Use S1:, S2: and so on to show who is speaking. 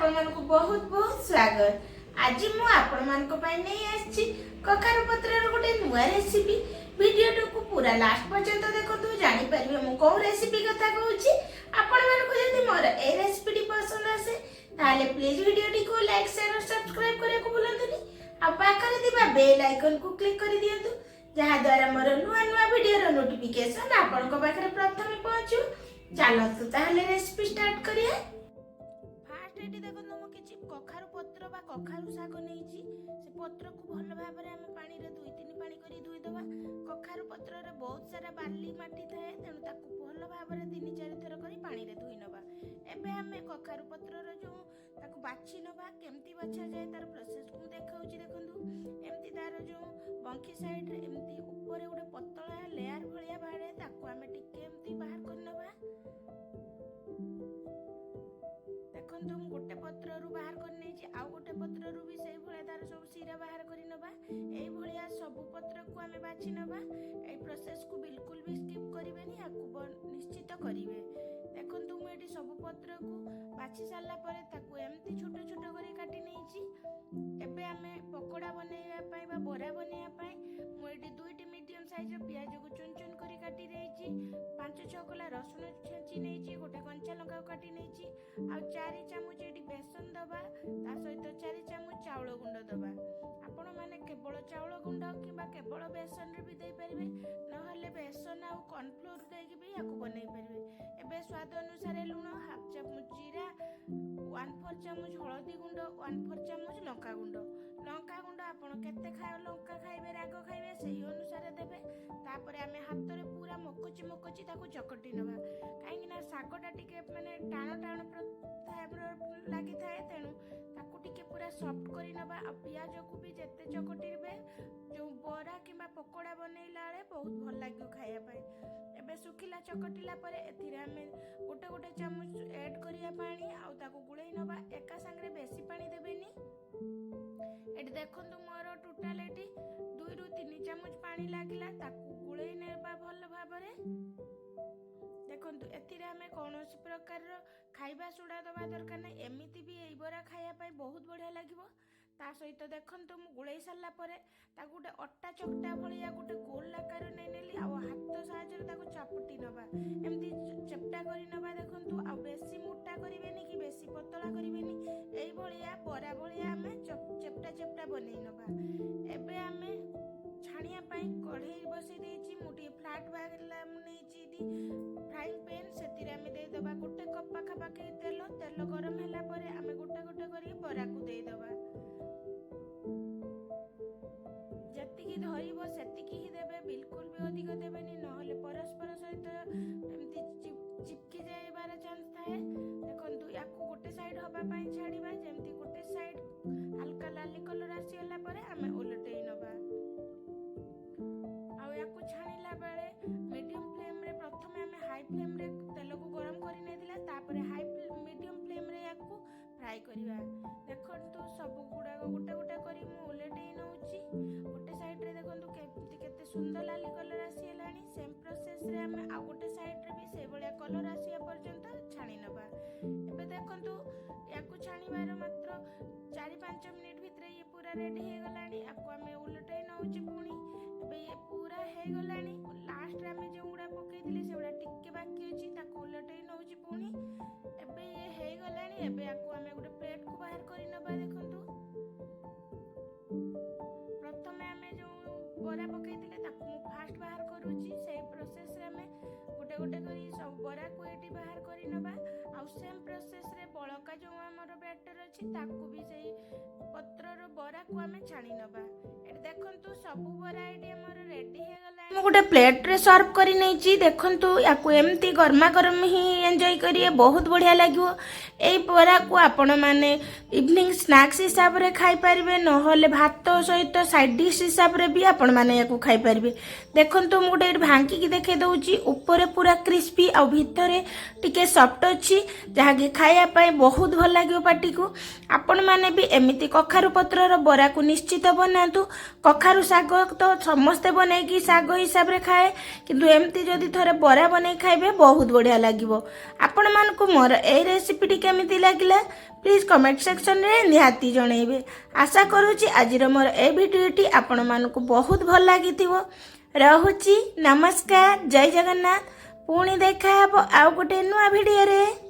S1: आपको बहुत बहुत स्वागत। आज मु नहीं कखारु पत्र गोटे नुआ रेसिपी वीडियो को पूरा लास्ट पर्यंत देखो जानी पारे मु कौ रेसिपी कथा कहूँ। आपको मोर ए रेसिपी पसंद आसे ताले प्लीज वीडियो को लाइक शेयर और सब्सक्राइब करने को भूलंतुनी। आ पाखरे दिबा बेल आइकन को क्लिक कर दियंतु जहा द्वारा मोर नुआ नुआ वीडियो रो नोटिफिकेशन आपनको पाखरे प्रथम पहुंचू। चलतु ताहले रेसिपी स्टार्ट करिया। फास्ट एटी देखो मु किछि कखारु पत्र बा कखारु शाग नेइछि। से पत्र को भल भाबरे हम पानी रे 2-3 पानी करी धुई दबा। कखारु पत्र रे बहुत सारा बाली माटी थाए तेनु ताकू भल भाबरे 3-4 थर करी पानी रे धुई नबा। एबे हमें कखारु पत्र रो जो ताकू बाछि नबा केमती बाछा जाय तार प्रोसेस को देखाउछि। देखंतु एमती तार जो बंखी साइड रे एमती ऊपर गोटे पतला लेयर भलिया बाहरे ताकू हमें टिके एमती बाहर कर नबा। देखंतु हम गोटे पत्र रु बाहर कर नै छी आ गोटे पत्र रु भी सेही भलिया तार सब सिरा बाहर करी नबा। एई भलिया सब पत्र को हमें बाछि नबा। एई प्रोसेस को बिल्कुल भी स्किप करिवेनी आकू निश्चित करिवे। देखंतु मु एठी सब पत्र को बाछि सारला परे ताकू एमती छोटो छोटो करी काटी नै छी। एबे हमें पकोड़ा बनेଇବା ପାଇଁ बा बरा बनेଇବା ପାଇଁ मु एठी 2टी मीडियम साइज रो प्याज को चुन चुन करी काटी देइची। 5-6 कला रसुन छेंची नेइची। गोटे कंचा लंका काटी नेइची आ 4 चामच एठी बेसन दबा ता सहित 4 चामच चाउल गुंड दबा। आपण माने केवल चाउल गुंड किबा केवल बेसन रे भी देई परिबे नहले बेसन आ कॉर्नफ्लोर देके भी याकू बनै परिबे। एबे स्वाद अनुसार लूण, हाफ चामच जीरा, 1/4 चामच हळदी गुंड, 1/4 चामच लंका गुंड। लंका गुंड आपण केते खाय लंका खाइबे राग खाइबे सेही अनुसार देबे। तापरे हमें हाथ रे पूरा मकोची ताकू चकटी नबा काहे कि ना सागटा टिके माने टाण टाण लागि थाए तेनु ताकू टिके पूरा सॉफ्ट करी नबा। आ पियाज को भी जेते चकटिबे जो बरा किबा पकोड़ा बनेइला बेले बहुत भल लागियो खाया पाए। एबे सुखिला चकटिला परे एथिरे हमें गोटे गोटे चामच ऐड करिया पानी आ ताकू गुळै नबा। एका संगे बेसी पानी देबेनी। एटी देखंतु मोर टोटल एटी 2-3 चामच पानी लागिला ताकू गुळै नेबा भल भाबरे। देखंतु एथिरे हमें कोनोसी प्रकार रो खाइबा सोडा दबा दरकार नै। एमिति भी एई बरा खाया पाए बहुत बढ़िया लागिवो। ता सहित देखंतु मु गुळै सारला परे ताकू गोटे अट्टा चकटा भलिया गोटे गोल आकार नै नेली आ हाथ साहाय्य ताकू चापटी नबा। एमती चपटा करी नबा। देखंतु आ बेसी मोटा करिवेनी कि बेसी पतला करिवेनी एई भलिया बरा भलिया हमें चपटा चपटा बनै नबा। एबे हमें छानिया पई कढ़ई बसै देछि। मुठी फ्लैट बागला नेछि दी फ्राइंग पैन सेतिरे हमें दे दबा गोटे कप पाखापाखि तेल। तेल गरम होला परे हमें गोटे गोटे करी बरा को दे दबा। जतिकी धरिबो सेतिकी ही देबे बिल्कुल भी अधिक देबेनी नहले परस्पर सहित एमती चिपकी जाइबार चांस थाए। देखंतु याकू गोटे साइड हबा पई छाड़ीबा जेमती गोटे साइड हल्का लाली कलर आसी होला परे हमें उलटेई नबा। आ याकू छाणीला बेले मीडियम फ्लेम रे प्रथमे हमें हाई फ्लेम रे तेल को गरम करि नेदिला तापरे मीडियम फ्लेम रे याकू फ्राई करिवा। देखंतु सब गुडा गोटे गोटे करी मु उलटेई नउची। गोटे साइड रे देखंतु केते सुंदर लाली कलर आसी हेलानी। सेम प्रोसेस रे हमें आ गोटे साइड रे भी से बलिया कलर आसीया पर्यंत छाणी नबा। एबे देखंतु याकू छाणीबार मात्र 4-5 मिनिट भितरे ये पूरा रेडी हे गलानी। आपको हमें उलटाई नउची पुणी। एबे ये पूरा हे गलानी। लास्ट रे हमें जो गुडा पकई दिले सेउडा टिके बाकी अछि ताको उलटाई नउची पुणी। एबे ये हे गलानी। एबे याकू हमें गोटे प्लेट को बाहर करी नबा। देखंतु प्रथमे हमें जो बरा पकई दिले ताको मु फास्ट बाहर करूची। सेही प्रोसेस रे हमें गोटे गोटे करी सब बरा को एटी बाहर करी नबा। आ सेम प्रोसेस रे बळका जो हमर बैटर अछि ताको भी सेही पत्र रो बरा को हमें छाणी नबा। एटी देखंतु सब बरा एटी हमर रेडी हे गला। मु गोटे प्लेट रे सर्व करी नै छी। देखंतु याकू एमती गरमा गरम ही एन्जॉय करिए बहुत बढ़िया लागिवो। एई बरा को आपण माने इवनिंग स्नैक्स हिसाब रे खाई परिबे नहले भात सहित साइड डिश हिसाब रे भी आपण माने याकू खाई परिबे। देखंतु मु गोटे भांकी की देखे दउची ऊपर पूरा क्रिस्पी आ भितरे टिके सॉफ्ट अछि जहा कि खाया पाए बहुत भल लागियो पार्टी को। आपण माने भी एमिति कखारु ପତ୍ରର ବରାକୁ ନିଶ୍ଚିତ ବନାନ୍ତୁ। କଖାରୁ ଶାଗ ତ ସମସ୍ତେ ବନେଇକି ଶାଗ ହିସାବରେ ଖାଏ, କିନ୍ତୁ ଏମିତି ଯଦି ଥରେ ବରା ବନେଇ ଖାଇବେ ବହୁତ ବଢ଼ିଆ ଲାଗିବ। ଆପଣମାନଙ୍କୁ ମୋର ଏଇ ରେସିପିଟି କେମିତି ଲାଗିଲା ପ୍ଲିଜ୍ କମେଣ୍ଟ ସେକ୍ସନରେ ନିହାତି ଜଣେଇବେ। ଆଶା କରୁଛି ଆଜିର ମୋର এই ଭିଡ଼ିଓଟି ଆପଣମାନଙ୍କୁ ବହୁତ ଭଲ ଲାଗିଥିବ। ରହୁଛି, ନମସ୍କାର, ଜୟ ଜଗନ୍ନାଥ। ପୁଣି ଦେଖା ହେବ ଆଉ ଗୋଟେ ନୂଆ ଭିଡ଼ିଓରେ।